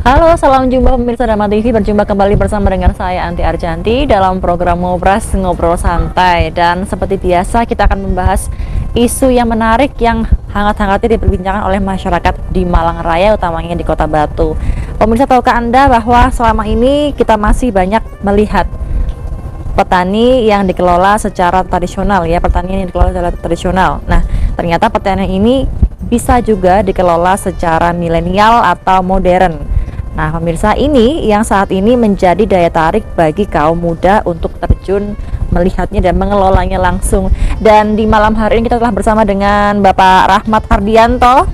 Halo, salam jumpa pemirsa Dharma TV. Berjumpa kembali bersama dengan saya Anti Arjanti dalam program Ngobras Ngobrol Santai. Dan seperti biasa kita akan membahas isu yang menarik yang hangat-hangatnya diperbincangkan oleh masyarakat di Malang Raya, utamanya di Kota Batu. Pemirsa, tahukah Anda bahwa selama ini kita masih banyak melihat petani yang dikelola secara tradisional, ya, pertanian yang dikelola secara tradisional. Nah, ternyata pertanian ini bisa juga dikelola secara milenial atau modern. Nah, pemirsa, ini yang saat ini menjadi daya tarik bagi kaum muda untuk terjun melihatnya dan mengelolanya langsung. Dan di malam hari ini kita telah bersama dengan Bapak Rahmat Hardianto.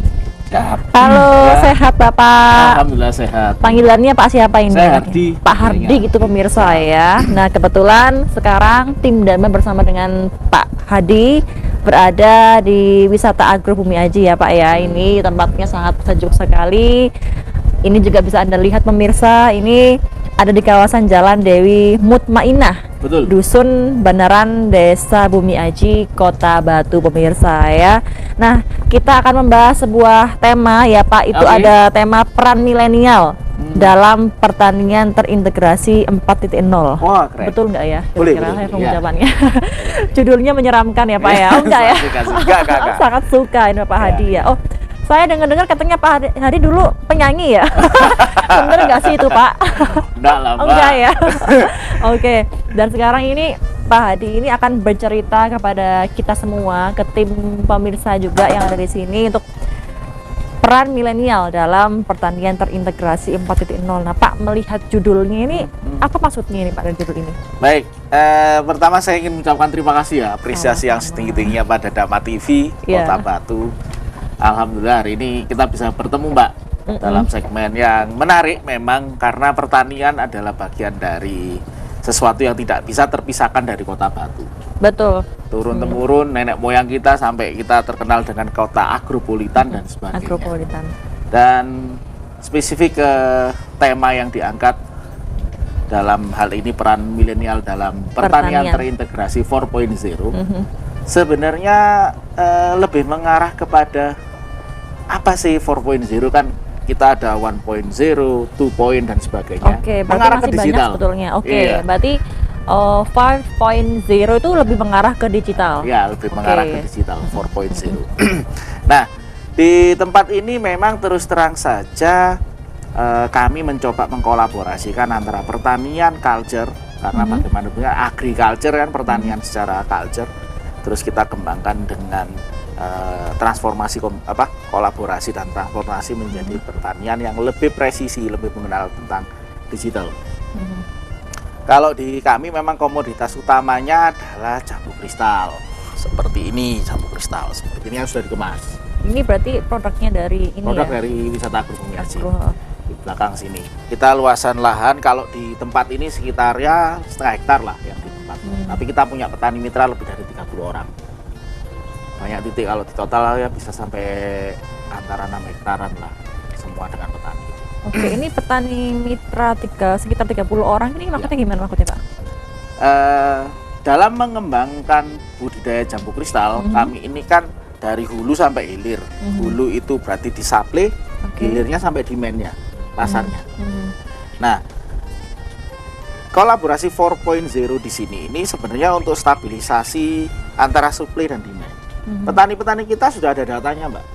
Halo, ya. Sehat Bapak? Alhamdulillah sehat. Panggilannya Pak siapa ini? Saya Hardi. Pak Hardi gitu pemirsa ya. Nah, kebetulan sekarang tim Dharma bersama dengan Pak Hadi berada di Wisata Agro Bumi Aji ya Pak ya. Ini tempatnya sangat sejuk sekali. Ini juga bisa Anda lihat pemirsa, ini ada di kawasan Jalan Dewi Mutmainah. Betul. Dusun Banaran, Desa Bumi Aji, Kota Batu pemirsa ya. Nah, kita akan membahas sebuah tema ya Pak, itu ada tema peran milenial dalam pertanian terintegrasi 4.0. Wah, keren. Betul nggak ya? Boleh, Kira-kira boleh. pengucapannya. Judulnya menyeramkan ya Pak ya? Oh, enggak ya? Enggak. Sangat suka ini Pak Hadi ya. Oh, saya dengar-dengar katanya Pak Hadi dulu penyanyi ya. Bener nggak sih itu Pak? Enggak lah, Mbak. Enggak ya. Oke. Dan sekarang ini Pak Hadi ini akan bercerita kepada kita semua, ke tim pemirsa juga yang ada di sini, untuk peran milenial dalam pertanian terintegrasi 4.0. Nah Pak, melihat judulnya ini, apa maksudnya ini Pak dari judul ini? Baik, pertama saya ingin mengucapkan terima kasih ya, apresiasi yang setinggi-tingginya pada Dharma TV Kota Batu. Alhamdulillah hari ini kita bisa bertemu Mbak dalam segmen yang menarik memang, karena pertanian adalah bagian dari sesuatu yang tidak bisa terpisahkan dari Kota Batu. Betul. Turun-temurun nenek moyang kita sampai kita terkenal dengan kota agropolitan dan sebagainya. Agropolitan. Dan spesifik ke tema yang diangkat dalam hal ini, peran milenial dalam pertanian terintegrasi 4.0. Sebenarnya lebih mengarah kepada apa sih 4.0, kan kita ada 1.0, 2 dan sebagainya. Oke, berarti mengarah masih ke digital. banyak sebetulnya. Oke, Iya. berarti 5.0 itu lebih mengarah ke digital. Ya, lebih mengarah ke digital 4.0. Nah, di tempat ini memang terus terang saja kami mencoba mengkolaborasikan antara pertanian culture, karena bagaimanapun agriculture kan pertanian secara culture, terus kita kembangkan dengan transformasi kolaborasi dan transformasi menjadi pertanian yang lebih presisi, lebih mengenal tentang digital. Kalau di kami memang komoditas utamanya adalah jambu kristal. Seperti ini, jambu kristal seperti ini yang sudah dikemas. Ini berarti produknya dari ini produk ya? Dari Wisata Agro Bumi Aji. Di belakang sini. Kita luasan lahan kalau di tempat ini sekitar ya 0,5 hektar lah yang di tempat. Tapi kita punya petani mitra lebih dari 30 orang. Banyak titik, kalau di total ya bisa sampai antara 6 hektaran lah semua dengan petani. Oke, ini petani mitra sekitar 30 orang, ini maksudnya gimana maksudnya Pak? Dalam mengembangkan budidaya jambu kristal, kami ini kan dari hulu sampai hilir. Hulu itu berarti disuplai, hilirnya sampai demand-nya, pasarnya. Nah, kolaborasi 4.0 di sini ini sebenarnya untuk stabilisasi antara supply dan demand. Petani-petani kita sudah ada datanya, Mbak.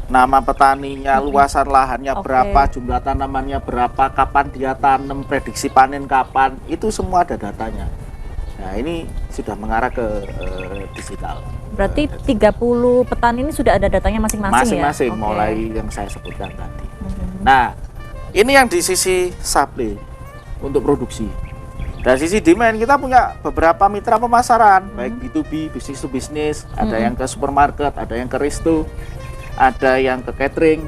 Nama petaninya, luasan lahannya berapa, jumlah tanamannya berapa, kapan dia tanam, prediksi panen kapan, itu semua ada datanya. Nah, ini sudah mengarah ke digital. Berarti 30 petani ini sudah ada datanya masing-masing ya? Masing-masing, mulai yang saya sebutkan tadi. Nah, ini yang di sisi supply untuk produksi. Dari sisi demand kita punya beberapa mitra pemasaran, baik B2B, bisnis to bisnis, ada yang ke supermarket, ada yang ke resto, ada yang ke catering,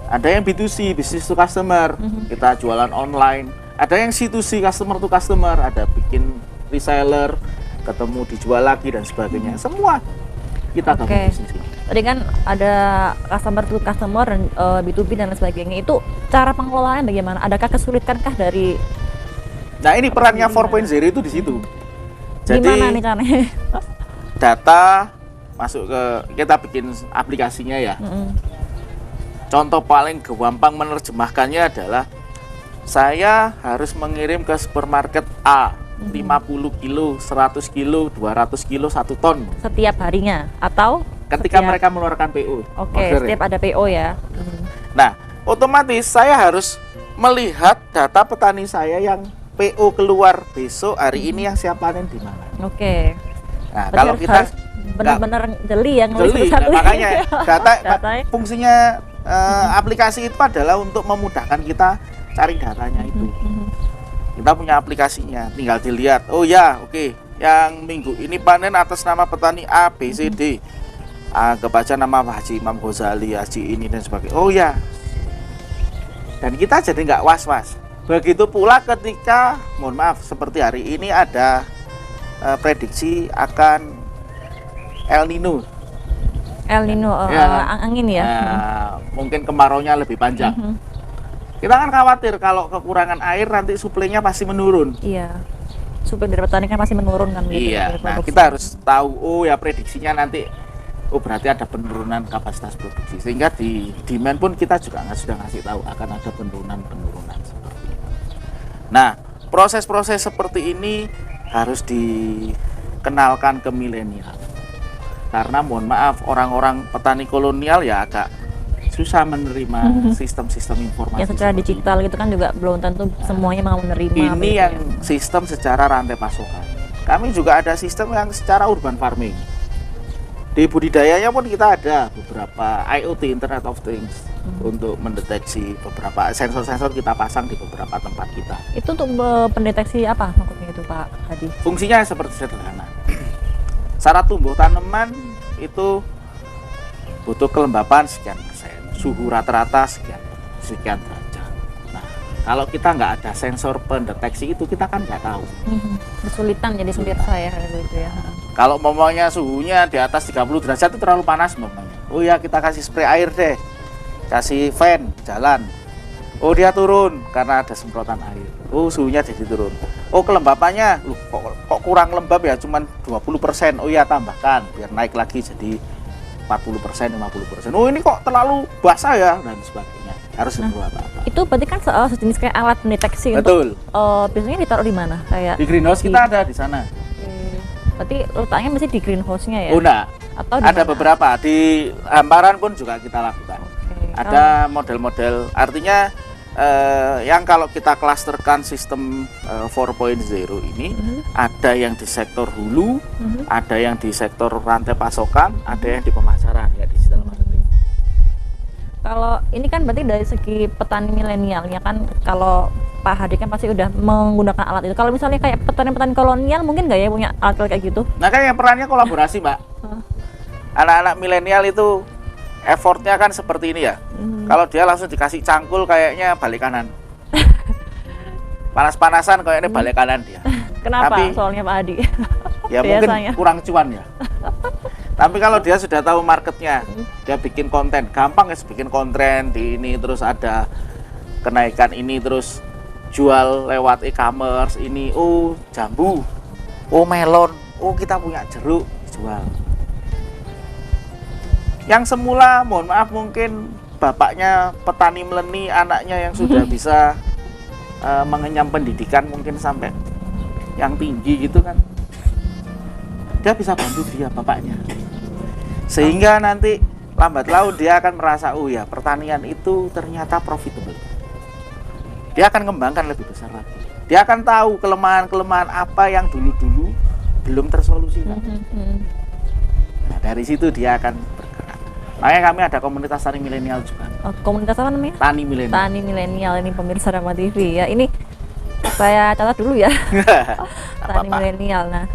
ada yang B2C, business to customer, kita jualan online, ada yang C2C, customer to customer, ada bikin reseller, ketemu dijual lagi dan sebagainya. Semua kita gabung di sini. Tadi kan ada customer to customer dan B2B dan sebagainya. Itu cara pengelolaan bagaimana? Adakah kesulitankah dari? Nah, ini perannya 4.0 itu di situ. Jadi gimana nih caranya? Data masuk ke, kita bikin aplikasinya ya. Contoh paling gampang menerjemahkannya adalah saya harus mengirim ke supermarket A 50 kilo, 100 kilo, 200 kilo, 1 ton. Setiap harinya atau Ketika setiap- mereka mengeluarkan PO. Oke, order ya. setiap ada PO ya. Nah, otomatis saya harus melihat data petani saya yang PO keluar besok hari ini yang siap panen di mana. Oke. Nah, Berarti kalau harus kita benar-benar jeli ya nulis jeli, satu-satu. nah, makanya Datanya. fungsinya aplikasi itu adalah untuk memudahkan kita cari datanya itu. Kita punya aplikasinya, tinggal dilihat. Oh ya, oke. Yang minggu ini panen atas nama petani A, B, C, D. Anggap aja nama Haji Imam Ghazali, Haji ini dan sebagainya. Oh ya. Dan kita jadi nggak was-was. Begitu pula ketika, mohon maaf, seperti hari ini ada prediksi akan El Nino. El Nino, Ya. angin ya. Mungkin kemaraunya lebih panjang. Kita kan khawatir kalau kekurangan air nanti suplainya pasti menurun. Iya. Suplai dari petani kan pasti menurun kan gitu. Iya. dari Nah, produksi. kita harus tahu oh ya prediksinya nanti oh berarti ada penurunan kapasitas produksi. Sehingga di demand pun kita juga sudah ngasih tahu akan ada penurunan seperti itu. Nah, proses-proses seperti ini harus dikenalkan ke milenial. Karena mohon maaf orang-orang petani kolonial ya agak susah menerima sistem-sistem informasi yang secara seperti digital gitu kan juga belum tentu semuanya mau menerima. ini begitu yang ya. sistem secara rantai pasokan. Kami juga ada sistem yang secara urban farming. Di budidayanya pun kita ada beberapa IoT, Internet of Things, untuk mendeteksi beberapa sensor-sensor kita pasang di beberapa tempat kita. Itu untuk pendeteksi apa maksudnya itu Pak Hadi? Fungsinya seperti sederhana. Syarat tumbuh tanaman itu butuh kelembapan sekian persen, suhu rata-rata sekian derajat. Nah, kalau kita nggak ada sensor pendeteksi itu kita kan nggak tahu. Kesulitan jadi supir saya gitu ya. Kalau momongnya suhunya di atas 30 derajat itu terlalu panas momongnya. Oh ya kita kasih spray air deh, kasih fan jalan. Oh dia turun karena ada semprotan air. Oh suhunya jadi turun. Oh kelembapannya, loh, kok kurang lembab ya, cuman 20%. Oh ya tambahkan biar naik lagi jadi 40%, 50%. Oh ini kok terlalu basah ya dan sebagainya. Harus dibuat apa? Itu berarti kan sejenis kayak alat pendeteksi Betul. untuk biasanya ditaruh di mana? Kayak Di greenhouse kita ada di sana. berarti letaknya mesti di greenhouse-nya ya? Oh enggak. Atau di Ada mana? beberapa di hamparan pun juga kita lakukan. Oke. Ada model-model, artinya yang kalau kita klasterkan sistem 4.0 ini, ada yang di sektor hulu, ada yang di sektor rantai pasokan, ada yang di pemasaran ya digital marketing. Kalau ini kan berarti dari segi petani milenial ya kan, kalau Pak Hadi kan pasti udah menggunakan alat itu. Kalau misalnya kayak petani-petani kolonial mungkin nggak ya punya alat kayak gitu? Nah kan yang perannya kolaborasi Mbak. Anak-anak milenial itu effortnya kan seperti ini ya. Kalau dia langsung dikasih cangkul kayaknya balik kanan. Panas-panasan kayaknya balik kanan dia. Kenapa? Tapi- Soalnya Pak Hadi. Ya mungkin Biasanya. kurang cuan ya. Tapi kalau dia sudah tahu marketnya, dia bikin konten, gampang ya bikin konten di ini, terus ada kenaikan ini, terus jual lewat e-commerce ini, oh jambu, oh melon, oh kita punya jeruk, jual. Yang semula, mohon maaf mungkin bapaknya petani meleni, anaknya yang sudah bisa mengenyam pendidikan mungkin sampai yang tinggi gitu kan, dia bisa bantu dia bapaknya, sehingga nanti lambat laun dia akan merasa oh ya pertanian itu ternyata profitable. Dia akan kembangkan lebih besar lagi. Dia akan tahu kelemahan-kelemahan apa yang dulu-dulu belum tersolusikan. Nah, dari situ dia akan bergerak. Makanya kami ada komunitas tani milenial juga. Komunitas apa namanya? Tani milenial. Tani milenial, ini pemirsa Rama TV ya. Ini saya catat dulu ya. Tani Apa-apa. milenial. Nah,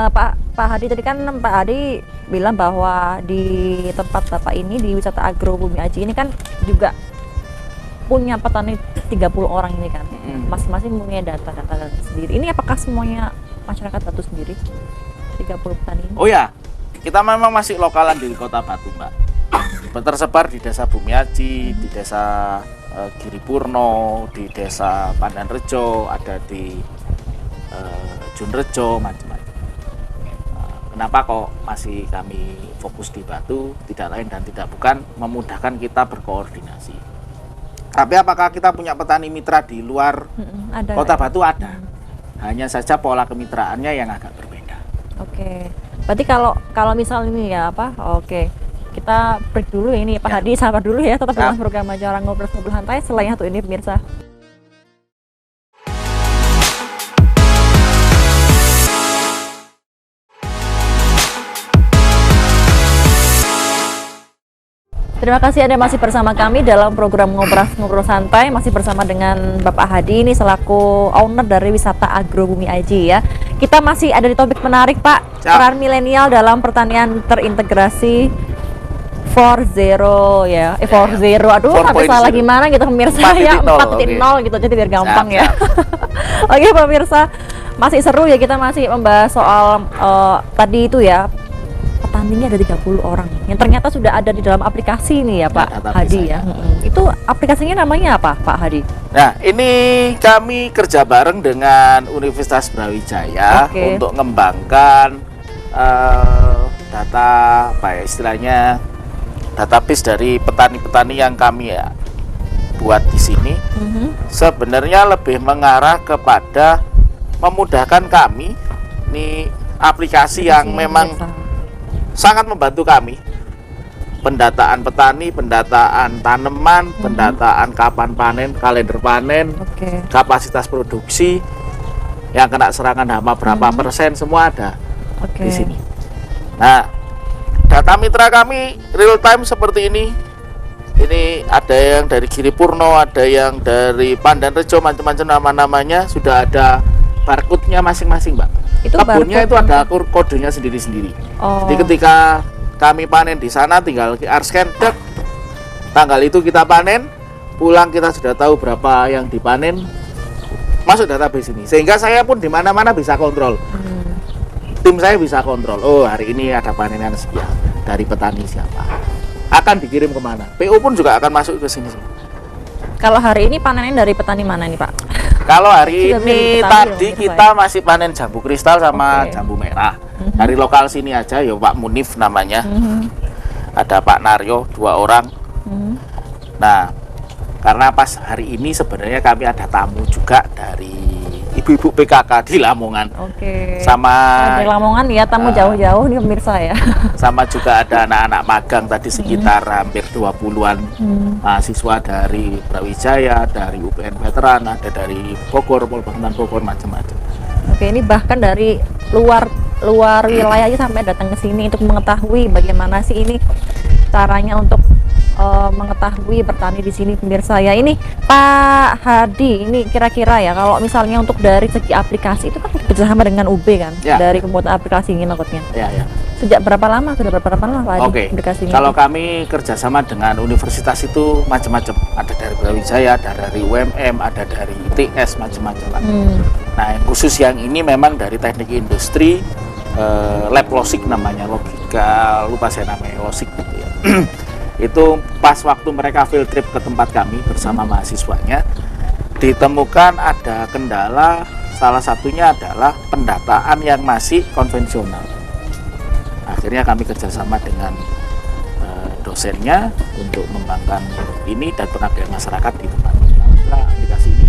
Pak Hadi tadi kan Pak Hadi bilang bahwa di tempat Bapak ini di Wisata Agro Bumi Aji ini kan juga punya petani 30 orang ini kan. Masing-masing punya data sendiri. Ini apakah semuanya masyarakat Batu sendiri? 30 petani ini? Oh ya, kita memang masih lokalan di Kota Batu, Mbak. Tersebar di Desa Bumiaji, di Desa Giripurno, di Desa Pandanrejo, ada di Junrejo, macam-macam. kenapa kok masih kami fokus di Batu, tidak lain dan tidak bukan memudahkan kita berkoordinasi. Tapi apakah kita punya petani mitra di luar Ada Kota ya? Batu? Ada. Hanya saja pola kemitraannya yang agak berbeda. Oke. Berarti kalau misal ini ya apa? Oke. Kita break dulu ini Pak Ya. Hadi, sabar dulu ya, tetap dalam Siap. program acara ngobrol santai setelah yang satu ini pemirsa. Terima kasih Anda masih bersama kami dalam program Ngobrol Santai, masih bersama dengan Bapak Hadi ini selaku owner dari wisata Agrobumi Aji ya. Kita masih ada di topik menarik Pak, Siap. peran milenial dalam pertanian terintegrasi 4.0 ya. 4.0. Aduh, sampai 4.0. salah gimana gitu pemirsa ya, 4.0 gitu jadi biar gampang Siap, ya. Oke pemirsa, masih seru ya, kita masih membahas soal tadi itu ya, petaninya ada 30 orang yang ternyata sudah ada di dalam aplikasi ini ya Pak database Hadi ya. saya. Itu aplikasinya namanya apa Pak Hadi? Nah, ini kami kerja bareng dengan Universitas Brawijaya Oke. untuk mengembangkan data apa ya istilahnya, database dari petani-petani yang kami ya buat di sini. Sebenarnya lebih mengarah kepada memudahkan kami. Ini aplikasi yang memang sangat membantu kami. Pendataan petani, pendataan tanaman, pendataan kapan panen, kalender panen, Oke. kapasitas produksi, yang kena serangan hama berapa persen, semua ada Oke. di sini. Nah, data mitra kami real time seperti ini. Ini ada yang dari Giripurno, ada yang dari Pandanrejo, macam-macam nama-namanya, sudah ada barcode-nya masing-masing, Mbak. Itu Kebunnya itu barcode ada kodenya sendiri-sendiri. Oh. Jadi ketika kami panen di sana tinggal QR scan, dek, tanggal itu kita panen, pulang kita sudah tahu berapa yang dipanen, masuk database ini. Sehingga saya pun di mana-mana bisa kontrol. Tim saya bisa kontrol. Oh, hari ini ada panenan sekian dari petani siapa. Akan dikirim kemana? PO pun juga akan masuk ke sini. Kalau hari ini panennya dari petani mana nih Pak? Kalau hari Sudah ini milih tadi petani, kita masih panen jambu kristal sama Oke. jambu merah. Dari lokal sini aja ya Pak Munif namanya. Ada Pak Naryo, 2 orang. Nah, karena pas hari ini sebenarnya kami ada tamu juga dari ibu-ibu PKK di Lamongan. Oke. Sama Dari Lamongan ya, tamu jauh-jauh nih pemirsa ya. sama juga ada anak-anak magang tadi sekitar hampir 20-an mahasiswa dari Brawijaya, dari UPN Veteran, ada dari Bogor, Polbangunan Bogor, macam-macam. Oke, ini bahkan dari luar wilayah aja sampai datang ke sini untuk mengetahui bagaimana sih ini caranya untuk mengetahui bertani di sini pemirsa ya. Ini Pak Hadi, ini kira-kira ya kalau misalnya untuk dari segi aplikasi itu kan bersama dengan UB kan, Ya. dari pembuatan aplikasi ini maksudnya. Ya, ya. Sejak berapa lama? Sudah berapa lama Pak Hadi Oke, aplikasinya? kalau kami kerjasama dengan universitas itu macam-macam. Ada dari Brawijaya, ada dari UMM, ada dari ITS, macam-macam. Pak. Nah, yang khusus yang ini memang dari teknik industri, lab losik namanya, logika, lupa saya namanya, losik gitu ya. Itu pas waktu mereka field trip ke tempat kami bersama mahasiswanya, ditemukan ada kendala, salah satunya adalah pendataan yang masih konvensional. Akhirnya kami kerjasama dengan dosennya untuk mengembangkan ini dan pengabdian masyarakat di tempat ini. Alhamdulillah aplikasi ini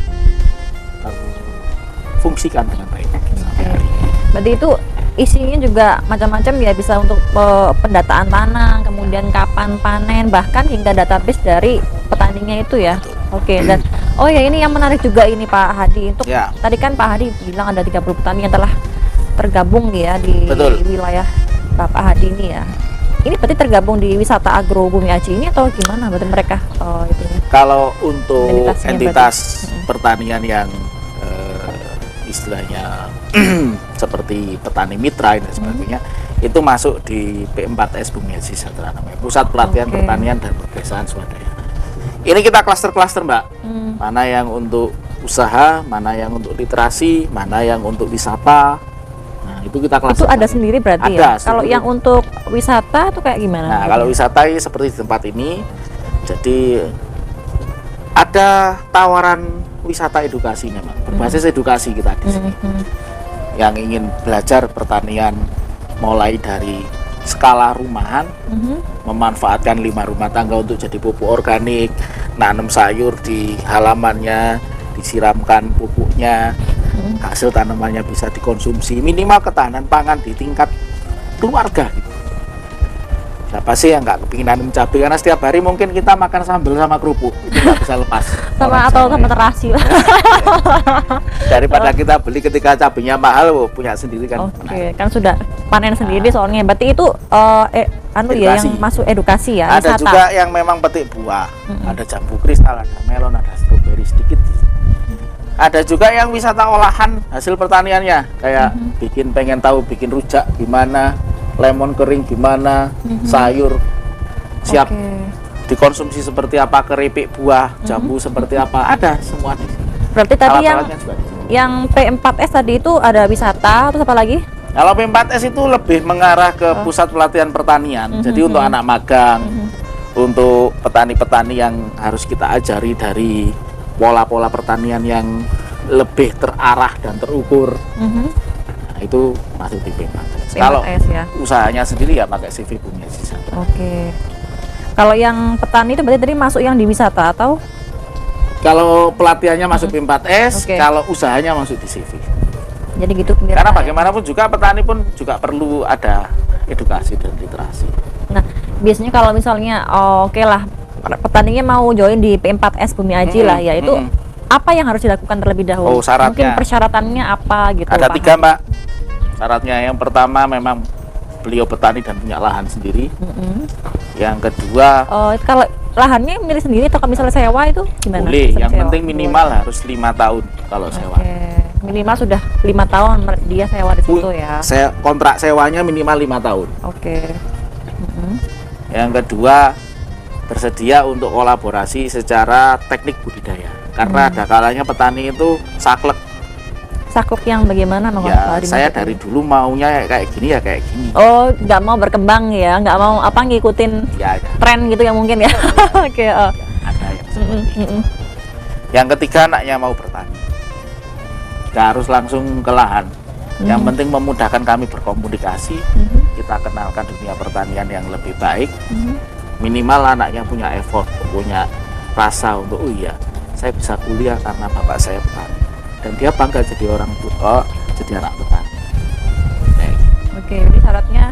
fungsikan dengan baik sampai hari ini. Berarti itu isinya juga macam-macam ya, bisa untuk pendataan tanah, kemudian kapan panen, bahkan hingga database dari petaninya itu ya. Oke, dan oh ya ini yang menarik juga ini Pak Hadi, untuk Ya. tadi kan Pak Hadi bilang ada 30 petani yang telah tergabung ya di Betul. wilayah Bapak Hadi ini ya. Ini berarti tergabung di wisata Agrobumi Aji ini atau gimana berarti mereka itu? Kalau untuk Entitasnya entitas pertanian yang istilahnya seperti petani mitra dan sebagainya, itu masuk di P4S Bumi Haji Sejahtera namanya, Pusat Pelatihan Oke. Pertanian dan Perdesaan Swadaya. Ini kita klaster-klaster, Mbak. Mana yang untuk usaha, mana yang untuk literasi, mana yang untuk wisata. Nah, itu kita Itu klaster. ada sendiri berarti Ada, ya. Kalau seluruh. yang untuk wisata tuh kayak gimana? Nah, kalau wisata seperti di tempat ini, jadi ada tawaran wisata edukasi memang, berbasis edukasi kita di sini. Yang ingin belajar pertanian mulai dari skala rumahan, Mhm. memanfaatkan 5 rumah tangga untuk jadi pupuk organik, nanam sayur di halamannya, disiramkan pupuknya, hasil tanamannya bisa dikonsumsi, minimal ketahanan pangan di tingkat keluarga gitu. Siapa sih yang nggak kepingin nanam cabai, karena setiap hari mungkin kita makan sambal sama kerupuk, itu nggak bisa lepas. Sama Orang atau Jawa sama ya. terasi. Daripada kita beli ketika cabainya mahal, punya sendiri kan Oke, menarik. kan sudah panen sendiri soalnya. Berarti itu anu ya Edukasi. yang masuk edukasi ya, Ada wisata. juga yang memang petik buah, Mm-mm. ada jambu kristal, ada melon, ada stroberi sedikit. Ada juga yang wisata olahan hasil pertaniannya, kayak bikin pengen tahu bikin rujak gimana, lemon kering gimana, sayur siap Oke. dikonsumsi seperti apa, keripik buah, jambu seperti apa, ada semua di sini. Berarti tadi Alat-alatnya juga di sini. yang P4S tadi itu ada wisata, terus apa lagi? Kalau P4S itu lebih mengarah ke pusat pelatihan pertanian. Jadi untuk anak magang, untuk petani-petani yang harus kita ajari dari pola-pola pertanian yang lebih terarah dan terukur. Nah, itu masuk di P4S. Kalau P4S ya. usahanya sendiri ya pakai CV Bumi Haji Sandra. Oke. Kalau yang petani itu berarti tadi masuk yang di wisata atau? Kalau pelatihannya masuk P4S, Oke. kalau usahanya masuk di CV. Jadi gitu pemirsa. Karena bagaimanapun juga petani pun juga perlu ada edukasi dan literasi. Nah, biasanya kalau misalnya oke lah petaninya mau join di P4S Bumi Aji lah ya, itu apa yang harus dilakukan terlebih dahulu? Oh, syaratnya. Mungkin persyaratannya apa gitu? Ada Pak 3, Mbak. Syaratnya yang pertama memang beliau petani dan punya lahan sendiri. Mm-mm. Yang kedua Kalau lahannya milik sendiri atau kalau misalnya sewa itu gimana? boleh, Bisa yang sewa? penting minimal Boleh. harus 5 tahun kalau sewa. Oke. Minimal sudah 5 tahun dia sewa di situ ya. Kontrak sewanya minimal 5 tahun. Oke. Mm-mm. Yang kedua bersedia untuk kolaborasi secara teknik budidaya. Karena ada kalanya petani itu saklek. Saklek yang bagaimana Ya, Pak? saya dari dulu maunya kayak gini ya kayak gini. Oh, nggak mau berkembang ya, nggak mau apa ngikutin Ya, ada, tren gitu ya mungkin ya. Oke. ada yang Mm-mm, mm-mm. Yang ketiga anaknya mau bertani. Nggak harus langsung ke lahan. Yang penting memudahkan kami berkomunikasi. Kita kenalkan dunia pertanian yang lebih baik. Minimal anaknya punya effort, punya rasa untuk oh iya, saya bisa kuliah karena bapak saya petani. Dan dia bangga jadi orang tua, jadi anak petani. Kayak gitu. Oke, jadi syaratnya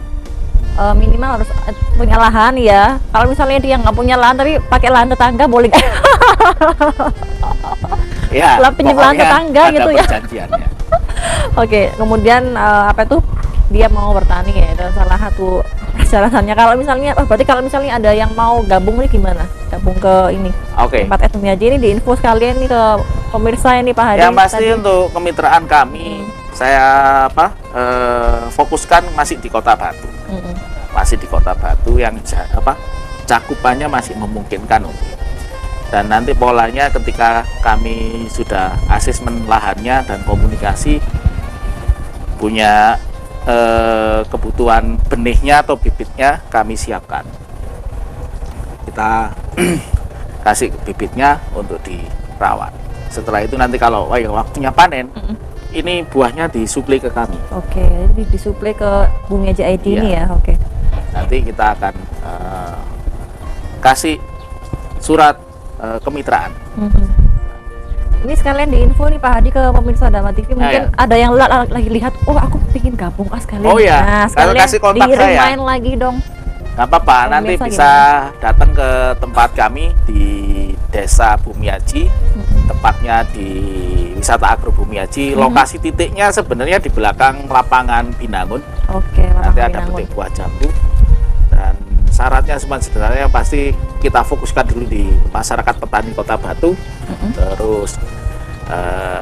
minimal harus punya lahan ya. Kalau misalnya dia nggak punya lahan tapi pakai lahan tetangga boleh nggak? Ya, Lah, pinjam lahan pokoknya tetangga ada gitu ya. perjanjiannya. Oke, kemudian apa tuh? Dia mau bertani ya, itu salah satu persyaratannya. Kalau misalnya, berarti kalau misalnya ada yang mau gabung nih gimana? Gabung ke ini Oke. 4S Bumi Aji ini diinfo sekalian nih ke pemirsa ini Pak Hadi. Yang pasti tadi. untuk kemitraan kami, saya fokuskan masih di Kota Batu. Mm-mm. Masih di Kota Batu yang cakupannya masih memungkinkan untuk. Dan nanti polanya ketika kami sudah asesmen lahannya dan komunikasi, punya kebutuhan benihnya atau bibitnya kami siapkan. Kita kasih bibitnya untuk dirawat. Setelah itu nanti kalau waktunya panen, ini buahnya disuplai ke kami. Oke, jadi disuplai ke Bumi Aji ID ini Iya. ya. Oke. Nanti kita akan kasih surat kemitraan. Ini sekalian diinfo nih Pak Hadi ke pemirsa Dama TV, mungkin ya. ada yang lagi lihat, oh aku pengen gabung sekalian. Oh iya, Nah, kalau sekalian kasih kontak saya. di-remind lagi dong. Nggak apa-apa, Pemirsa nanti gimana? bisa datang ke tempat kami di Desa Bumi Aji, tepatnya di Wisata Agro Bumi Aji. Lokasi titiknya sebenarnya di belakang lapangan Binangun. Oke, Nanti Lapangan ada Binangun. petik buah jambu. Dan syaratnya sebenarnya pasti kita fokuskan dulu di masyarakat petani Kota Batu, terus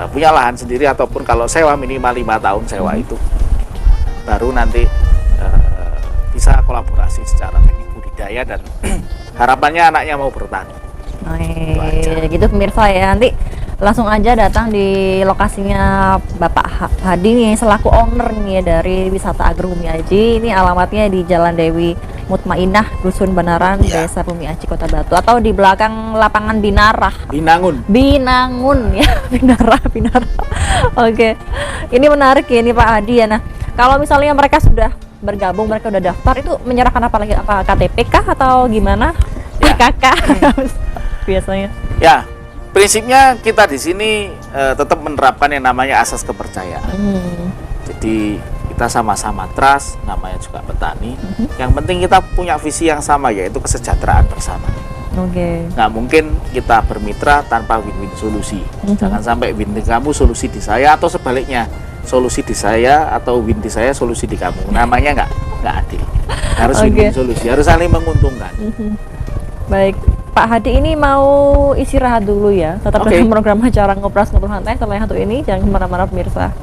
punya lahan sendiri ataupun kalau sewa minimal 5 tahun sewa itu, baru nanti bisa kolaborasi secara teknik budidaya dan harapannya anaknya mau bertani. Itu aja. Gitu pemirsa ya, nanti langsung aja datang di lokasinya Bapak Hadi nih selaku owner nih ya dari Wisata Agro Bumi Aji. Ini alamatnya di Jalan Dewi Mutmainah, Dusun Benaran, Ya. Desa Bumi Aji, Kota Batu, atau di belakang lapangan Binarah. Binangun. Binangun ya, Binarah. Oke, ini menarik ya ini Pak Hadi ya. Nah, kalau misalnya mereka sudah bergabung, mereka udah daftar, itu menyerahkan apa lagi? Apa KTP kah atau gimana? Ya. Kakak biasanya. Ya, prinsipnya kita di sini tetap menerapkan yang namanya asas kepercayaan. Jadi kita sama-sama trust, namanya juga petani. Yang penting kita punya visi yang sama, yaitu kesejahteraan bersama. Oke. Nggak mungkin kita bermitra tanpa win-win solusi. Jangan sampai win di kamu, solusi di saya, atau sebaliknya, solusi di saya atau win di saya, solusi di kamu. Namanya nggak adil. Harus win-win solusi, harus saling menguntungkan. Baik, Pak Hadi ini mau istirahat dulu ya. Tetap Oke. dengan program acara ngobrol santai setelah yang satu ini. Jangan kemana-mana pemirsa.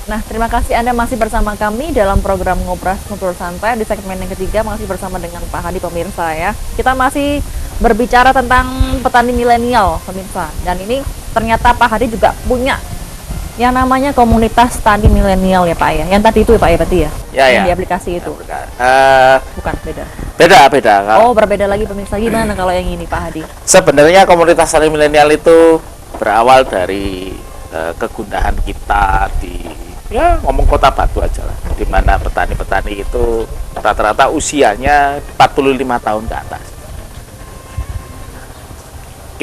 Nah, terima kasih Anda masih bersama kami dalam program Ngobrol Santai di segmen yang ketiga, masih bersama dengan Pak Hadi pemirsa ya. Kita masih berbicara tentang petani milenial pemirsa. Dan ini ternyata Pak Hadi juga punya yang namanya komunitas tani milenial ya Pak ya. Yang tadi itu ya Pak ya berarti ya? Ya, Yang ya. di aplikasi itu. Bukan, beda. Beda. Oh, berbeda lagi pemirsa. Gimana kalau yang ini Pak Hadi? Sebenarnya komunitas tani milenial itu berawal dari kegundahan kita di ngomong Kota Batu aja lah, di mana petani-petani itu rata-rata usianya 45 tahun ke atas.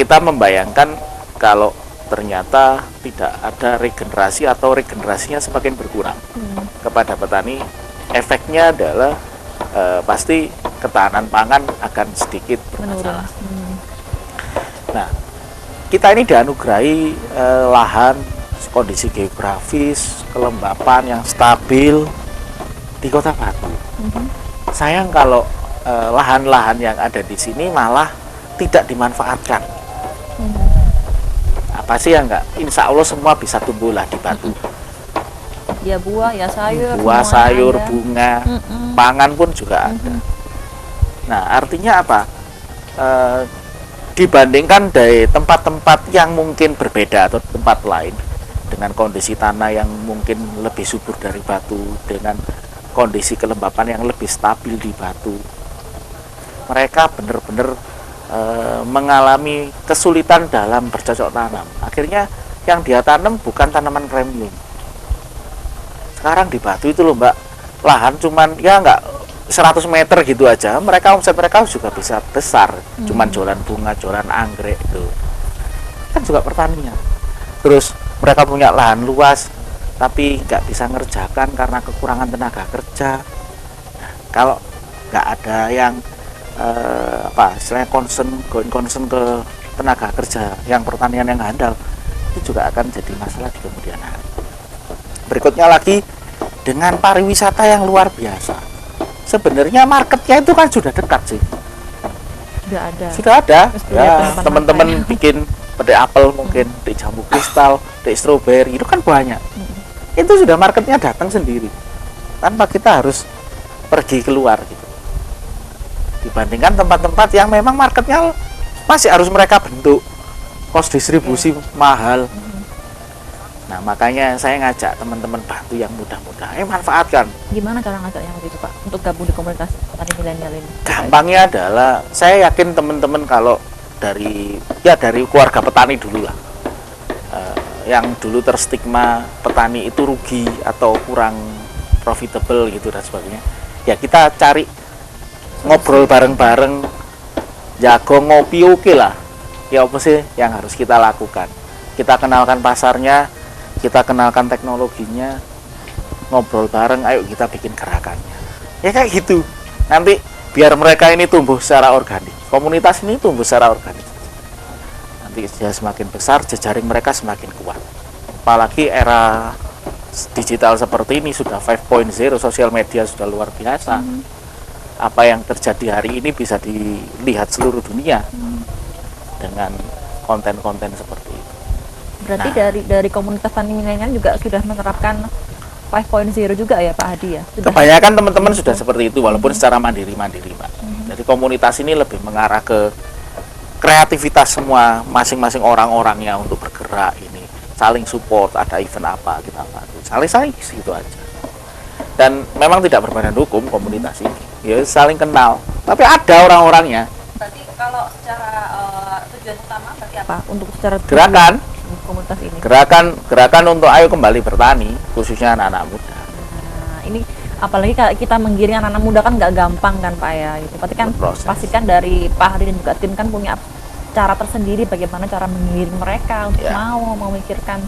Kita membayangkan kalau ternyata tidak ada regenerasi atau regenerasinya semakin berkurang kepada petani, efeknya adalah pasti ketahanan pangan akan sedikit bermasalah. Nah, kita ini dianugerahi lahan, kondisi geografis, kelembapan yang stabil di Kota Batu. Sayang kalau lahan-lahan yang ada di sini malah tidak dimanfaatkan. Apa sih yang enggak? Insya Allah semua bisa tumbuhlah di Batu. Ya buah, ya sayur. Buah, semuanya sayur, ada. bunga, pangan pun juga ada. Nah, artinya apa? Dibandingkan dari tempat-tempat yang mungkin berbeda atau tempat lain, dengan kondisi tanah yang mungkin lebih subur dari Batu, dengan kondisi kelembapan yang lebih stabil di Batu, mereka benar-benar mengalami kesulitan dalam bercocok tanam. Akhirnya yang dia tanam bukan tanaman premium. Sekarang di Batu itu loh Mbak, lahan cuman ya nggak 100 meter gitu aja, omset mereka juga bisa besar. Cuman jualan bunga, jualan anggrek itu kan juga pertanian. Terus mereka punya lahan luas tapi nggak bisa ngerjakan karena kekurangan tenaga kerja. Nah, kalau nggak ada yang istilahnya concern ke tenaga kerja yang pertanian yang handal, itu juga akan jadi masalah di kemudian hari. Berikutnya lagi dengan pariwisata yang luar biasa. Sebenarnya marketnya itu kan sudah dekat sih. Sudah ada. Ya, teman-teman bikin pedai apel mungkin, di jambu kristal, di stroberi, itu kan banyak. Itu sudah marketnya datang sendiri, tanpa kita harus pergi keluar gitu. Dibandingkan tempat-tempat yang memang marketnya masih harus mereka bentuk, kos distribusi mahal. Nah, makanya saya ngajak teman-teman Batu yang muda-muda, manfaatkan. Gimana cara ngajaknya waktu itu Pak untuk gabung di komunitas tani milenial ini? Gampangnya adalah, saya yakin teman-teman kalau dari keluarga petani dulu lah, yang dulu terstigma petani itu rugi atau kurang profitable gitu dan sebagainya, ya kita cari ngobrol bareng-bareng, jago ngopi oke lah. Ya apa sih yang harus kita lakukan? Kita kenalkan pasarnya, kita kenalkan teknologinya, ngobrol bareng, ayo kita bikin gerakannya. Ya kayak gitu. Nanti biar mereka ini tumbuh secara organik. Komunitas ini tumbuh secara organik. Nanti dia semakin besar, jejaring mereka semakin kuat. Apalagi era digital seperti ini sudah 5.0, sosial media sudah luar biasa. Apa yang terjadi hari ini bisa dilihat seluruh dunia dengan konten-konten seperti itu. Berarti dari komunitas tani milenial juga sudah menerapkan 5.0 juga ya Pak Hadi ya? Kebanyakan teman-teman sudah seperti itu, walaupun secara mandiri-mandiri Pak. Jadi komunitas ini lebih mengarah ke kreativitas semua masing-masing orang-orangnya untuk bergerak ini, saling support, ada event apa kita bantu, saling gitu aja. Dan memang tidak berbadan hukum komunitas ini, ya saling kenal, tapi ada orang-orangnya. Berarti kalau secara Tujuan utama berarti apa untuk secara Gerakan komunitas ini? gerakan untuk ayo kembali bertani, khususnya anak-anak muda. Nah, ini apalagi kalau kita menggiring anak-anak muda kan nggak gampang kan Pak ya, gitu. Berarti kan Berproses. pastikan dari Pak Hadi dan juga tim kan punya cara tersendiri bagaimana cara menggiring mereka untuk Ya. mau memikirkan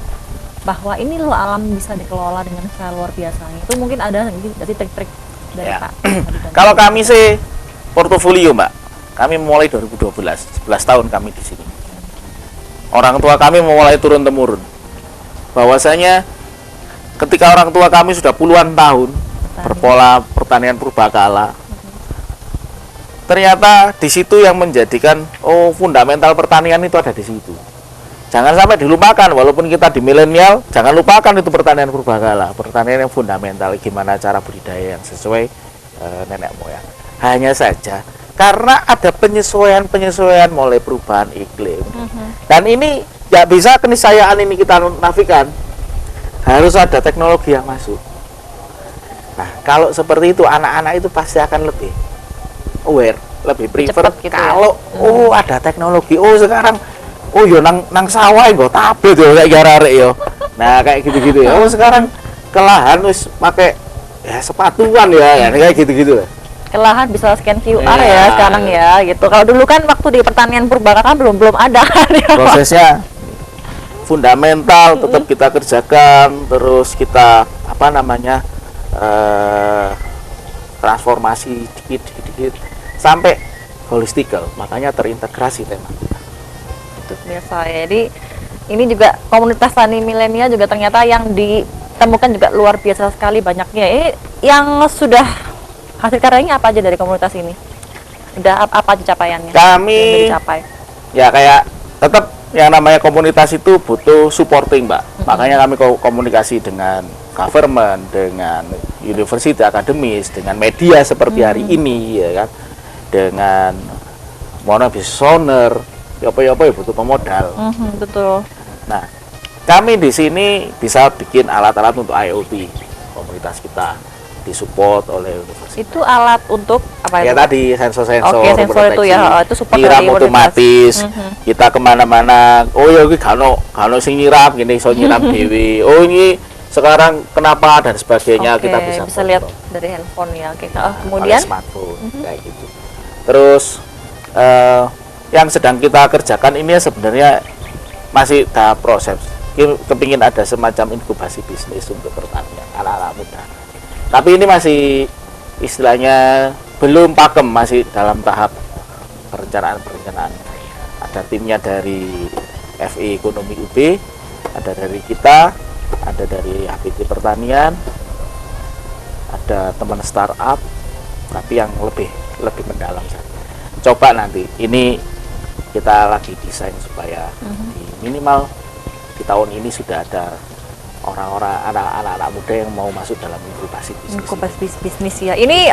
bahwa ini loh alam bisa dikelola dengan cara luar biasa. Itu mungkin ada jadi trik-trik dari Ya. Pak Hadi dan Kalau kami sih portofolio, Mbak. Kami mulai 2012, 11 tahun kami di sini. Orang tua kami memulai turun temurun. Bahwasanya ketika orang tua kami sudah puluhan tahun berpola pertanian purbakala, ternyata di situ yang menjadikan fundamental pertanian itu ada di situ. Jangan sampai dilupakan, walaupun kita di milenial, jangan lupakan itu pertanian purbakala, pertanian yang fundamental, gimana cara budidaya yang sesuai nenek moyang. Hanya saja karena ada penyesuaian mulai perubahan iklim, dan ini nggak bisa keniscayaan ini kita nafikan, harus ada teknologi yang masuk. Nah, kalau seperti itu anak-anak itu pasti akan lebih aware, lebih prefer Cepet gitu ya. kalau ada teknologi. Sekarang yo nang sawah nggo tablet yo kayak arek yo. Nah, kayak gitu-gitu ya. Sekarang ke lahan wis pakai ya sepatuan ya kayak gitu-gitu lah. ke lahan bisa scan QR Iya. ya sekarang ya gitu. Kalau dulu kan waktu di pertanian purbakala kan belum ada kan ya. Prosesnya fundamental tetap kita kerjakan, terus kita transformasi dikit sampai holistikal, makanya terintegrasi tema. Itu biasa ya. Jadi ini juga komunitas tani milenial juga ternyata yang ditemukan juga luar biasa sekali banyaknya. Ini yang sudah hasil karyanya apa aja dari komunitas ini? Udah apa aja capaiannya? Kami yang udah dicapai? ya kayak tetap yang namanya komunitas itu butuh supporting, Mbak. Makanya kami komunikasi dengan government, dengan universitas akademis, dengan media seperti hari ini ya kan, dengan business owner, ya butuh pemodal. Betul. Nah, kami di sini bisa bikin alat-alat untuk IoT komunitas kita, disupport oleh universitas. Itu alat untuk apa Ya itu? tadi sensor-sensor, Oke, sensor itu ya, itu support nyiram dari otomatis. Kita kemana-mana, ya ini kano sing nyiram gini, so nyiram dewi. Ini sekarang kenapa dan sebagainya. Oke, Kita bisa lihat foto. dari handphone ya. Oke. Oleh Kemudian smartphone kayak gitu. Terus yang sedang kita kerjakan ini sebenarnya masih tahap proses. Kepingin ada semacam inkubasi bisnis untuk pertanian anak-anak muda. Tapi ini masih istilahnya belum pakem, masih dalam tahap perencanaan. Ada timnya dari FI Ekonomi UB, ada dari kita, ada dari HPT Pertanian, ada teman startup, tapi yang lebih mendalam saja. Coba nanti ini kita lagi desain supaya di minimal di tahun ini sudah ada orang-orang anak-anak muda yang mau masuk dalam inkubasi bisnis. inkubasi bisnis ya. Ini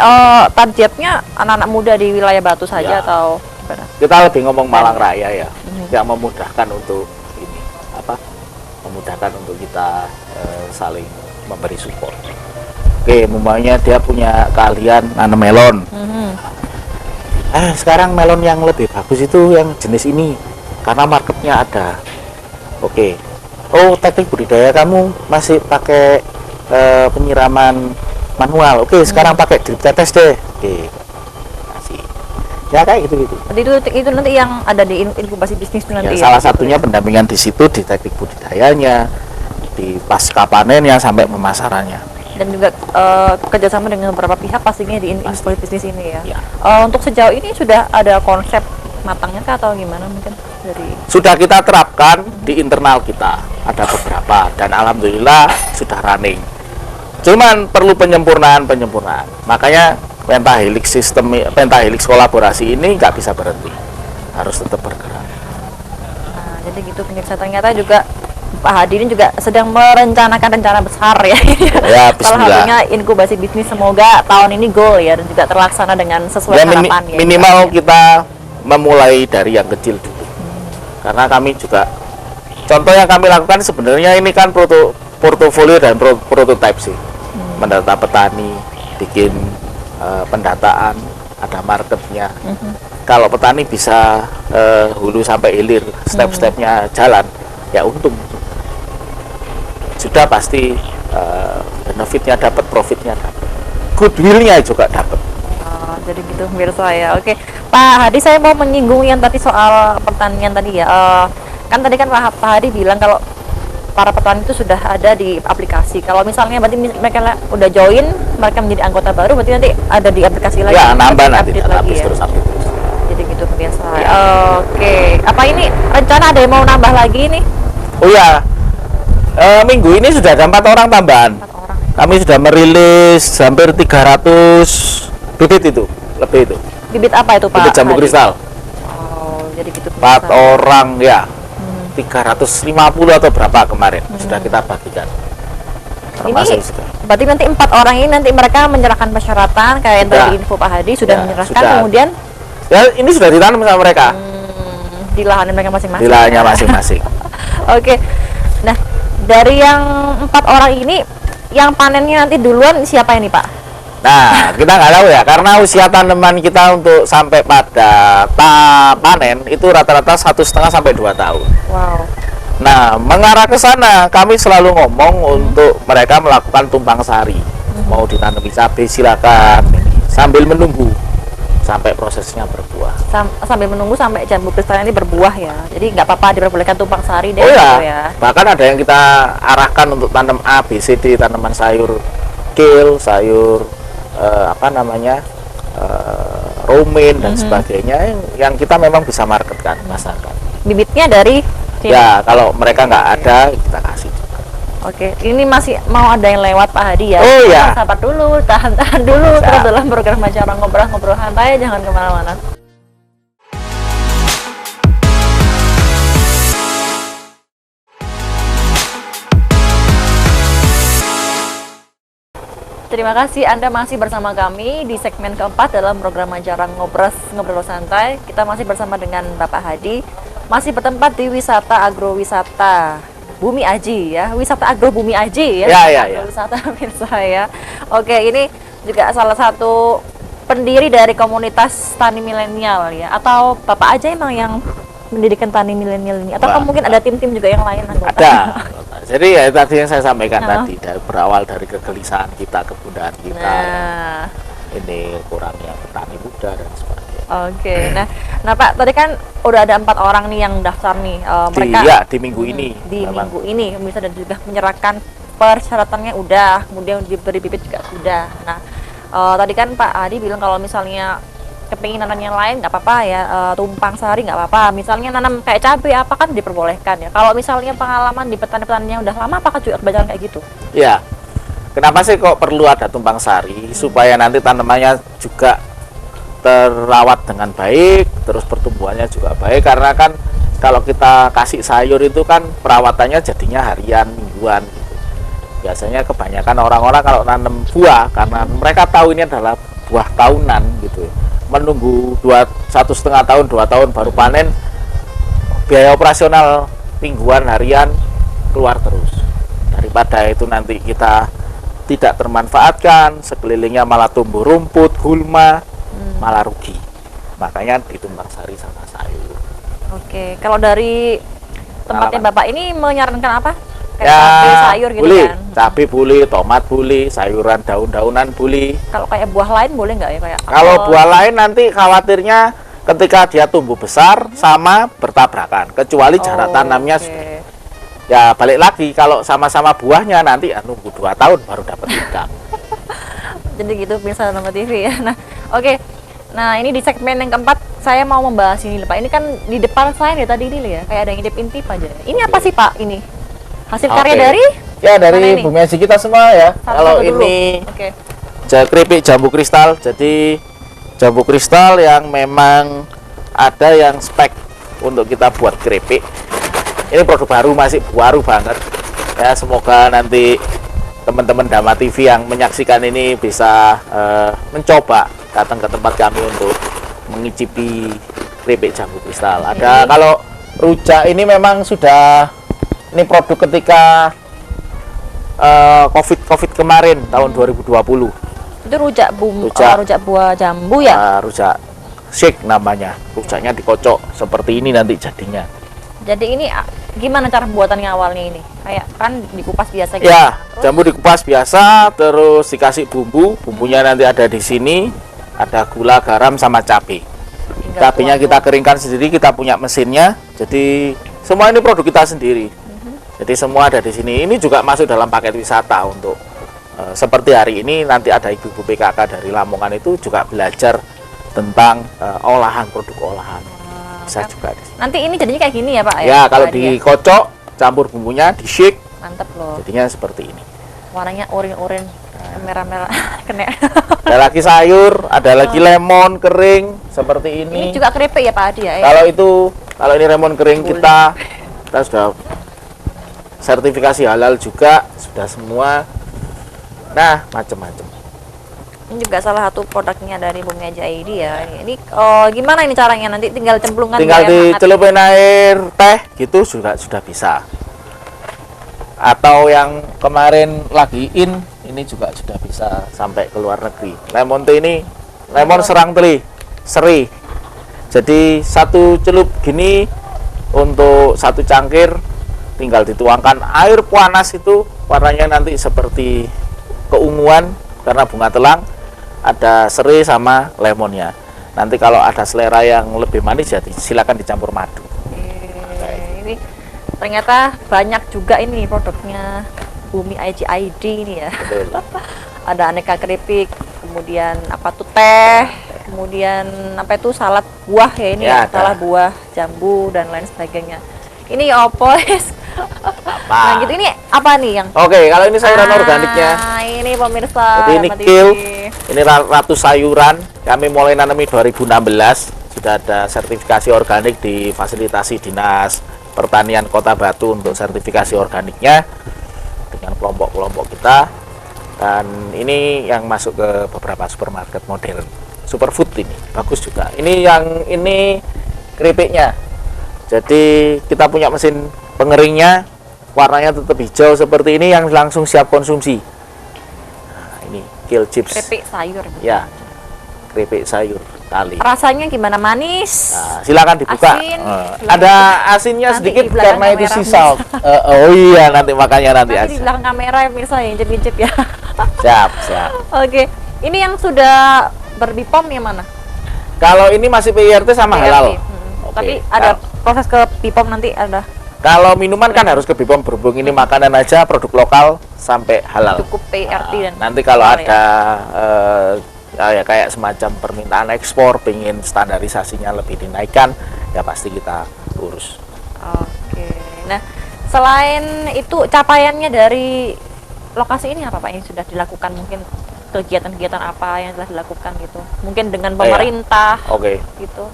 targetnya anak-anak muda di wilayah Batu saja Ya. atau gimana? Kita lebih ngomong Malang Raya ya, yang memudahkan untuk ini memudahkan untuk kita saling memberi support. Oke, umpamanya dia punya keahlian nanam melon. Sekarang melon yang lebih bagus itu yang jenis ini karena marketnya ada. Oke. Teknik budidaya kamu masih pakai penyiraman manual. Oke, sekarang pakai drip tetes deh. Oke. Kasih. Ya kayak gitu-gitu. Jadi itu nanti yang ada di inkubasi bisnis itu nanti Ya, salah gitu satunya ya. pendampingan di situ, di teknik budidayanya, di pasca panennya sampai pemasarannya. Dan juga kerjasama dengan beberapa pihak pastinya di inkubasi bisnis ini ya. Ya. Untuk sejauh ini sudah ada konsep matangnya kah atau gimana mungkin dari Sudah kita terapkan di internal kita, ada beberapa dan alhamdulillah sudah running. Cuman perlu penyempurnaan. Makanya pentahelix kolaborasi ini nggak bisa berhenti, harus tetap bergerak. Nah, jadi gitu pemirsa, ternyata juga Pak Hadi ini juga sedang merencanakan rencana besar ya. Ya, Salah bismillah. satunya inkubasi bisnis, semoga tahun ini goal ya dan juga terlaksana dengan sesuai Ya, harapan ya. minimal ya. kita memulai dari yang kecil dulu. Karena kami juga contoh yang kami lakukan sebenarnya ini kan portofolio dan prototype sih. Mendata petani, bikin pendataan, ada marketnya. kalau petani bisa hulu sampai hilir step-stepnya jalan, ya untung. Sudah pasti benefitnya dapat, profitnya dapat, goodwillnya juga dapat. Oh, jadi gitu pemirsa ya. Oke, Pak Hadi, saya mau menyinggung yang tadi soal pertanian tadi ya. Kan tadi kan Pak Hadi bilang kalau para petani itu sudah ada di aplikasi. Kalau misalnya berarti mereka udah join, mereka menjadi anggota baru, berarti nanti ada di aplikasi lagi. Ya, nambah nanti, update lagi ya. terus update terus. Jadi gitu pemirsa. Ya. Oke, apa ini rencana ada yang mau nambah lagi nih? Oh ya, minggu ini sudah ada 4 orang tambahan. 4 orang. Kami sudah merilis hampir 300 bibit itu, lebih itu. Bibit apa itu Pak? Bibit jambu Hadi? kristal. Oh, jadi gitu 4 pemirsa. orang ya. 350 atau berapa kemarin sudah kita bagikan. Termasuk Ini sudah. berarti nanti 4 orang ini nanti mereka menyerahkan persyaratan kayak yang Sudah. tadi info Pak Hadi sudah Ya, menyerahkan, sudah. kemudian Ya, ini sudah ditanam sama mereka di lahan mereka masing-masing. di lahannya masing-masing. Oke. Nah, dari yang 4 orang ini yang panennya nanti duluan siapa ini Pak? Nah, kita nggak tahu ya, karena usia tanaman kita untuk sampai pada panen itu rata-rata 1,5 sampai 2 tahun. Wow. Nah, mengarah ke sana, kami selalu ngomong untuk mereka melakukan tumpang sari. Mau ditanami cabai silakan, sambil menunggu sampai prosesnya berbuah. Sambil menunggu sampai jambu kristal ini berbuah ya. Jadi nggak apa-apa diperbolehkan tumpang sari deh Oh gitu ya, ya. bahkan ada yang kita arahkan untuk tanam A, B, C, D, tanaman sayur kale, sayur romaine dan sebagainya yang kita memang bisa marketkan, pasarkan. Bibitnya dari sini. Ya, kalau mereka nggak ada, kita kasih juga. Oke, ini masih mau ada yang lewat Pak Hadi ya. Oh, ya. Sabar dulu, tahan dulu. Siap. Terus dalam program Acara Ngobrol Santai, jangan kemana-mana. Terima kasih Anda masih bersama kami di segmen keempat dalam program Acara Ngobrol Santai. Kita masih bersama dengan Bapak Hadi, masih bertempat di wisata agrowisata Bumi Aji ya, wisata agro Bumi Aji ya. Ya. Wisata pemirsa ya. Oke, ini juga salah satu pendiri dari komunitas tani milenial ya, atau Bapak aja emang yang mendirikan tani milenial ini, atau Wah, mungkin ada tim-tim juga yang lain anggota? Ada. Jadi ya tadi yang saya sampaikan Nah. tadi, berawal dari kegelisahan kita, kemudahan kita, Nah, ini kurangnya petani muda dan sebagainya. oke. Nah Pak, tadi kan udah ada 4 orang nih yang daftar nih. Mereka Di minggu ini. di memang. minggu ini bisa dan juga menyerahkan persyaratannya udah, kemudian diberi bibit juga sudah. Nah, tadi kan Pak Hadi bilang kalau misalnya kepingin nanam yang lain nggak apa-apa ya, tumpang sari nggak apa-apa. Misalnya nanam kayak cabai apa kan diperbolehkan ya. Kalau misalnya pengalaman di petani-petani yang udah lama, apakah juga kebanyakan kayak gitu? Ya, kenapa sih kok perlu ada tumpang sari supaya nanti tanamannya juga terawat dengan baik, terus pertumbuhannya juga baik. Karena kan kalau kita kasih sayur itu kan perawatannya jadinya harian, mingguan gitu. Biasanya kebanyakan orang-orang kalau nanam buah, karena mereka tahu ini adalah buah tahunan gitu, menunggu 1,5 tahun, 2 tahun baru panen, biaya operasional mingguan, harian keluar terus. Daripada itu nanti kita tidak termanfaatkan, sekelilingnya malah tumbuh rumput, gulma, malah rugi. Makanya ditumpang sari sama sayur. Oke, kalau dari tempatnya Bapak ini menyarankan apa? Kayak Ya, cabai, sayur gitu boleh. kan? Cabai boleh, tomat boleh, sayuran daun-daunan boleh. Kalau kayak buah lain boleh nggak ya, kayak Kalau apel? buah lain nanti khawatirnya ketika dia tumbuh besar sama bertabrakan, kecuali jarak Oh, tanamnya oke. ya balik lagi kalau sama-sama buahnya nanti nunggu 2 tahun baru dapat income. Jadi gitu bisa sama TV ya. Nah, oke. Nah, ini di segmen yang keempat saya mau membahas ini Pak. Ini kan di depan saya nih tadi ini ya, kayak ada yang intip-intip aja. Ini apa sih Pak ini? Hasil karya Oke. dari Ya Mana dari ini? Bumi Aji kita semua ya. satu-satu Kalau dulu. ini Oke. keripik jambu kristal, jadi jambu kristal yang memang ada yang spek untuk kita buat keripik. Ini produk baru, masih baru banget ya. Semoga nanti teman-teman Dama TV yang menyaksikan ini bisa mencoba datang ke tempat kami untuk mengicipi keripik jambu kristal. Ada kalau rujak ini memang sudah, ini produk ketika COVID kemarin tahun 2020. Itu rujak Rujak. rujak buah jambu ya? Rujak shake namanya, rujaknya dikocok seperti ini nanti jadinya. Jadi ini gimana cara pembuatannya awalnya ini? Kayak kan dikupas biasa gitu. Ya, Terus jambu dikupas biasa, terus dikasih bumbunya nanti ada di sini, ada gula, garam, sama cabai. tinggal Cabainya tuang. kita keringkan sendiri, kita punya mesinnya, jadi semua ini produk kita sendiri. Jadi semua ada di sini. Ini juga masuk dalam paket wisata untuk seperti hari ini nanti ada ibu-ibu PKK dari Lamongan itu juga belajar tentang olahan, produk olahan. Bisa juga di sini. Nanti ini jadinya kayak gini ya Pak? Ya, kalau Tadi ya? dikocok, campur bumbunya, di shake, Mantep loh. jadinya seperti ini. Warnanya oranye-oranye, merah-merah, kena. Ada lagi sayur, ada lagi lemon kering seperti Ini ini. juga keripik ya Pak Adi ya? Kalau ini lemon kering Boleh. kita sudah sertifikasi halal juga, sudah semua. Nah, macam-macam. Ini juga salah satu produknya dari Bumi Aja ID ya. Ini gimana ini caranya? Nanti tinggal cemplungkan Tinggal kayak hangat. dicelupin air teh gitu juga sudah bisa. Atau yang kemarin lagi ini juga sudah bisa sampai ke luar negeri. Lemon tea ini lemon serang seri. Jadi satu celup gini untuk satu cangkir, tinggal dituangkan air panas, itu warnanya nanti seperti keunguan karena bunga telang, ada serai sama lemonnya. Nanti kalau ada selera yang lebih manis ya silakan dicampur madu. Ini ternyata banyak juga ini produknya Bumi ID ini ya. Betul. Ada aneka keripik, kemudian apa tuh teh, kemudian apa itu salad buah ya ini Ya, ya, salad ada. buah, jambu dan lain sebagainya. Ini opo Nah gitu, ini apa nih yang Oke, kalau ini sayuran organiknya. Ini pemirsa. Jadi ini Dapat kale, ini. ini ratus sayuran. Kami mulai nanami 2016, sudah ada sertifikasi organik, difasilitasi Dinas Pertanian Kota Batu untuk sertifikasi organiknya dengan kelompok-kelompok kita. Dan ini yang masuk ke beberapa supermarket modern. Superfood ini bagus juga. Ini keripiknya. Jadi kita punya mesin pengeringnya, warnanya tetap hijau seperti ini yang langsung siap konsumsi. Nah, ini kale chips. Keripik sayur. Ya, keripik sayur tali. Rasanya gimana, manis? Nah, silakan dibuka. Asin. Ada asinnya Nanti sedikit di belakang karena itu kamera, sea salt. Oh iya, nanti makanya nanti Nanti di asin. belakang kamera ya pemirsa yang incip-incip ya. Siap. Oke, ini yang sudah berbipom yang mana? Kalau ini masih PIRT sama PRT. halal. Oke. Tapi ada proses ke bipom nanti ada Kalau minuman kan harus ke BPOM, berhubung ini makanan aja, produk lokal sampai halal. cukup PRT dan Nanti kalau halal ada ya kayak semacam permintaan ekspor, pengen standarisasinya lebih dinaikkan, ya pasti kita urus. Oke. Nah, selain itu capaiannya dari lokasi ini apa Pak yang sudah dilakukan, mungkin kegiatan-kegiatan apa yang telah dilakukan gitu? Mungkin dengan pemerintah Oke. gitu.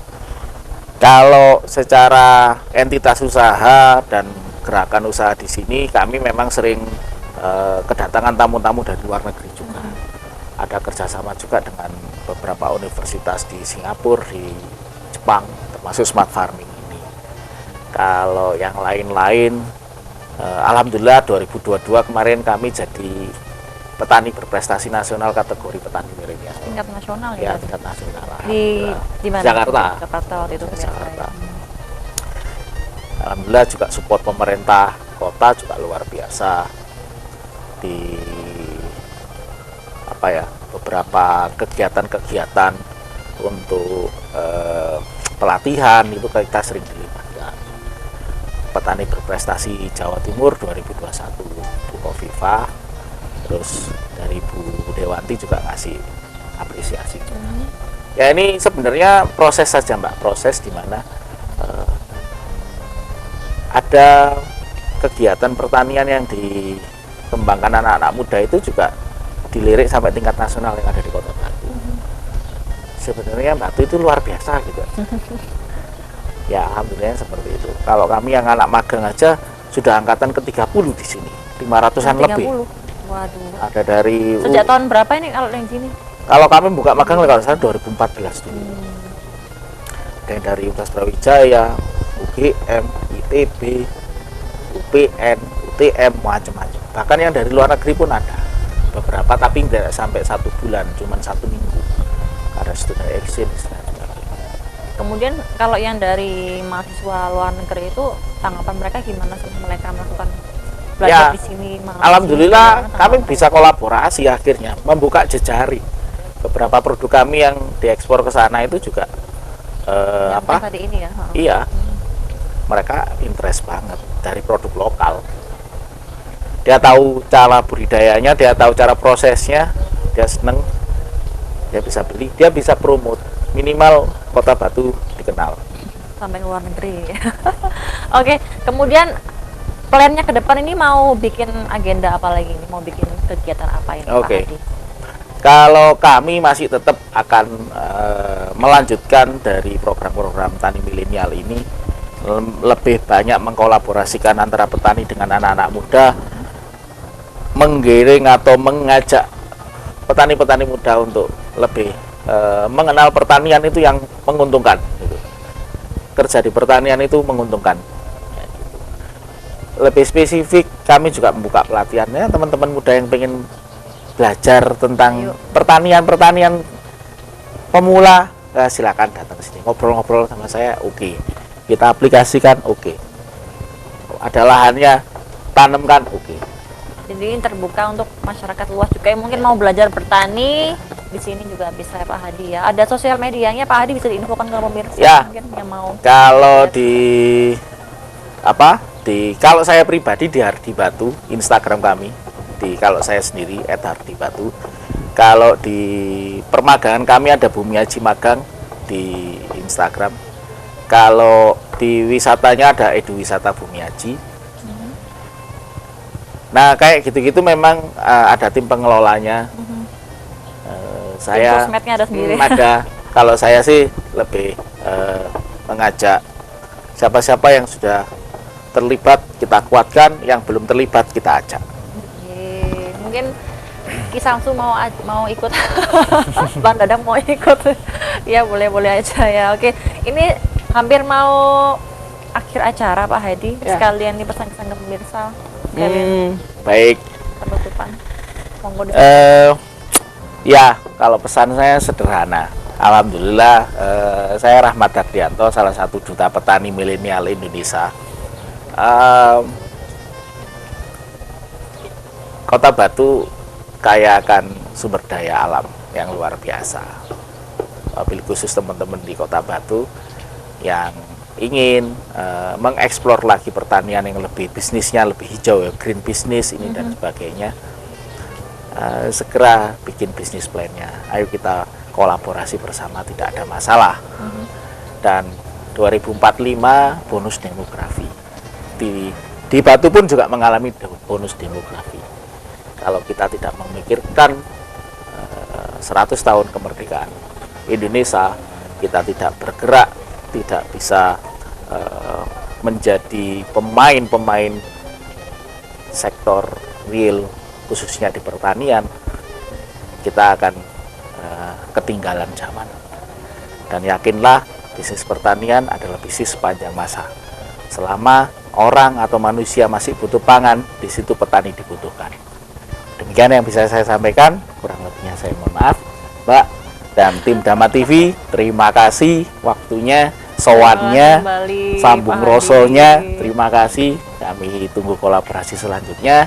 Kalau secara entitas usaha dan gerakan usaha di sini, kami memang sering kedatangan tamu-tamu dari luar negeri juga. Ada kerjasama juga dengan beberapa universitas di Singapura, di Jepang, termasuk smart farming ini. Kalau yang lain-lain, alhamdulillah 2022 kemarin kami jadi petani berprestasi nasional kategori petani milenial. Tingkat nasional Ya, ya. tingkat nasional. Di mana? Jakarta. Jakarta waktu itu Di pemirsa. Jakarta. Alhamdulillah juga support pemerintah kota juga luar biasa di beberapa kegiatan-kegiatan untuk pelatihan itu kita sering dilibatkan. Petani berprestasi Jawa Timur 2021 Bu Kofifa, terus dari Bu Dewanti juga ngasih apresiasi juga. Ya ini sebenarnya proses saja Mbak, proses di mana ada kegiatan pertanian yang dikembangkan anak-anak muda itu juga dilirik sampai tingkat nasional yang ada di Kota Batu. Sebenarnya Batu itu luar biasa gitu. Ya alhamdulillah seperti itu. Kalau kami yang anak magang aja sudah angkatan ke-30 di sini, 500-an lebih. 30. Waduh. Ada dari Sejak tahun berapa ini kalau yang sini? kalau kami buka magang kalau saya 2014 dulu. Ada yang dari Universitas Brawijaya, UGM, ITB, UPN, UTM, macam-macam. Bahkan yang dari luar negeri pun ada beberapa, tapi tidak sampai 1 bulan, cuma 1 minggu karena student exchange dan sebagainya. Kemudian kalau yang dari mahasiswa luar negeri itu tanggapan mereka gimana sih mereka melakukan belajar Ya, di sini? magang di Alhamdulillah sini, kami tanggapan bisa kolaborasi akhirnya, membuka jejaring. Beberapa produk kami yang diekspor ke sana itu juga yang apa? tadi ini ya. Iya, mereka interest banget dari produk lokal. Dia tahu cara budidayanya, dia tahu cara prosesnya, dia seneng, dia bisa beli, dia bisa promote. Minimal Kota Batu dikenal. Sampai luar negeri. Oke, kemudian plannya ke depan ini mau bikin agenda apa lagi nih? Mau bikin kegiatan apa ini Pak Oke. Hadi? Kalau kami masih tetap akan melanjutkan dari program-program tani milenial ini, lebih banyak mengkolaborasikan antara petani dengan anak-anak muda, menggiring atau mengajak petani-petani muda untuk lebih mengenal pertanian itu yang menguntungkan. Gitu. Kerja di pertanian itu menguntungkan. Lebih spesifik, kami juga membuka pelatihannya teman-teman muda yang pengen belajar tentang pertanian pemula, silakan datang ke sini ngobrol-ngobrol sama saya. Oke. Kita aplikasikan, oke. Ada lahannya, tanamkan, oke. Jadi ini terbuka untuk masyarakat luas juga yang mungkin mau belajar bertani di sini juga bisa ya Pak Hadi ya. Ada sosial medianya Pak Hadi bisa diinfokan ke pemirsa Ya. mungkin yang mau. Kalau kalau saya pribadi di Hardi Batu, Instagram kami, kalau saya sendiri @hardibatu. Kalau di permagangan kami ada Bumi Aji Magang di Instagram. Kalau di wisatanya ada Edu Wisata Bumi Aji. Nah, kayak gitu-gitu memang ada tim pengelolanya. Saya Sosmednya ada sendiri. ada. Kalau saya sih lebih mengajak siapa-siapa yang sudah terlibat kita kuatkan, yang belum terlibat kita ajak. Oke, mungkin Ki Samsu mau ikut. Bang Dadang mau ikut. Ya boleh aja ya. Oke, ini hampir mau akhir acara Pak Hadi. Ya. Sekalian nih pesan-pesan ke pemirsa. Baik. Penutupan. Monggo di Ya, kalau pesan saya sederhana. Alhamdulillah, saya Rahmat Dardianto, salah satu duta petani milenial Indonesia. Kota Batu kaya akan sumber daya alam yang luar biasa. Wabil khusus teman-teman di Kota Batu yang ingin mengeksplor lagi pertanian yang lebih bisnisnya lebih hijau ya, green business ini dan sebagainya. Segera bikin bisnis plan-nya. Ayo kita kolaborasi bersama, tidak ada masalah. Dan 2045 bonus demografi. Di Batu pun juga mengalami bonus demografi. Kalau kita tidak memikirkan 100 tahun kemerdekaan Indonesia, kita tidak bergerak, tidak bisa menjadi pemain-pemain sektor real, khususnya di pertanian, kita akan ketinggalan zaman. Dan yakinlah, bisnis pertanian adalah bisnis sepanjang masa. Selama orang atau manusia masih butuh pangan, di situ petani dibutuhkan. Demikian yang bisa saya sampaikan, kurang lebihnya saya mohon maaf. Mbak dan tim Dama TV, terima kasih waktunya, sowannya, kembali, sambung Pak rosonya, Hadi. terima kasih. Kami tunggu kolaborasi selanjutnya.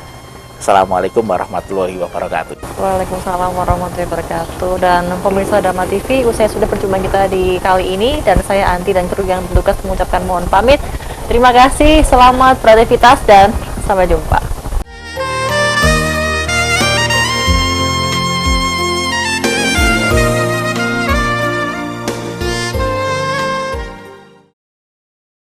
Assalamualaikum warahmatullahi wabarakatuh. Waalaikumsalam warahmatullahi wabarakatuh. Dan pemirsa Dama TV, usai sudah perjumpaan kita di kali ini, dan saya Anti dan kru yang bertugas mengucapkan mohon pamit. Terima kasih, selamat beraktivitas dan sampai jumpa.